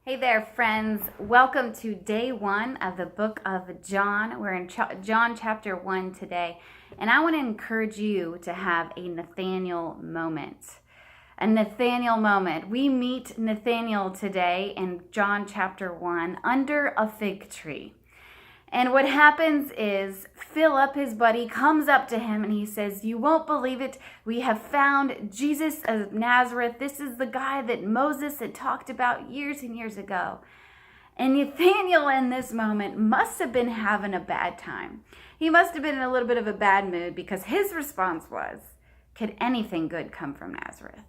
Hey there, friends. Welcome to day 1 of the book of John. We're in John chapter 1 today, and I want to encourage you to have a Nathanael moment. A Nathanael moment. We meet Nathanael today in John chapter 1 under a fig tree. And what happens is Philip, his buddy, comes up to him and he says, "You won't believe it. We have found Jesus of Nazareth. This is the guy that Moses had talked about years and years ago." And Nathanael in this moment must have been having a bad time. He must have been in a little bit of a bad mood because his response was, "Could anything good come from Nazareth?"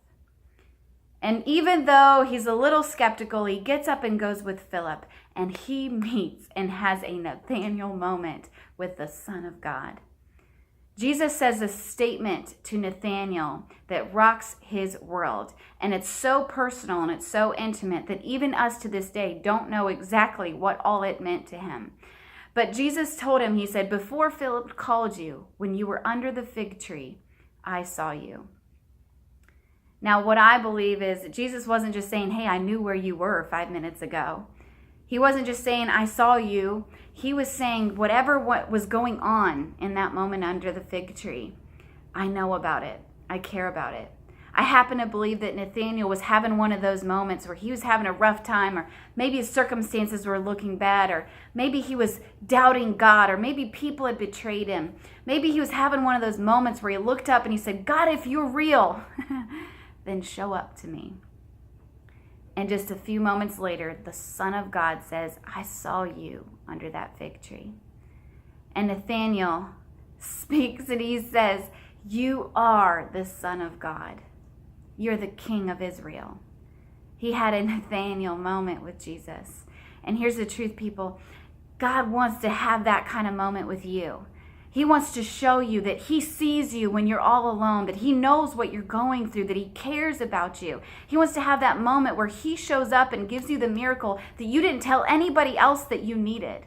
And even though he's a little skeptical, he gets up and goes with Philip, and he meets and has a Nathanael moment with the Son of God. Jesus says a statement to Nathanael that rocks his world, and it's so personal and it's so intimate that even us to this day don't know exactly what all it meant to him. But Jesus told him, he said, "Before Philip called you, when you were under the fig tree, I saw you." Now, what I believe is that Jesus wasn't just saying, "Hey, I knew where you were 5 minutes ago." He wasn't just saying, "I saw you." He was saying, what was going on in that moment under the fig tree, I know about it. I care about it. I happen to believe that Nathanael was having one of those moments where he was having a rough time, or maybe his circumstances were looking bad, or maybe he was doubting God, or maybe people had betrayed him. Maybe he was having one of those moments where he looked up and he said, "God, if you're real, then show up to me." And just a few moments later, the Son of God says, "I saw you under that fig tree." And Nathanael speaks and he says, "You are the Son of God. You're the King of Israel." He had a Nathanael moment with Jesus. And here's the truth, people. God wants to have that kind of moment with you. He wants to show you that he sees you when you're all alone, that he knows what you're going through, that he cares about you. He wants to have that moment where he shows up and gives you the miracle that you didn't tell anybody else that you needed.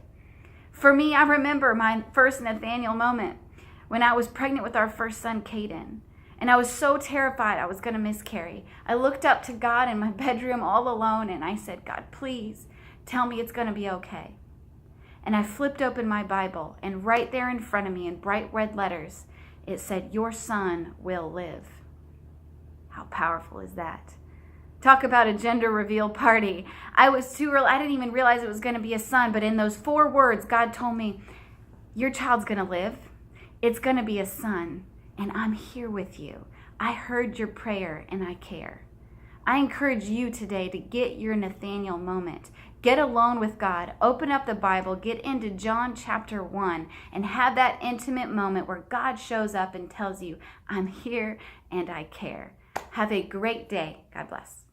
For me, I remember my first Nathanael moment when I was pregnant with our first son, Caden. And I was so terrified I was going to miscarry. I looked up to God in my bedroom all alone and I said, "God, please tell me it's going to be okay." And I flipped open my Bible, and right there in front of me in bright red letters, it said, "Your son will live." How powerful is that? Talk about a gender reveal party. I didn't even realize it was going to be a son, but in those 4 words, God told me, "Your child's going to live. It's going to be a son, and I'm here with you. I heard your prayer, and I care." I encourage you today to get your Nathanael moment. Get alone with God. Open up the Bible. Get into John chapter 1 and have that intimate moment where God shows up and tells you, "I'm here and I care." Have a great day. God bless.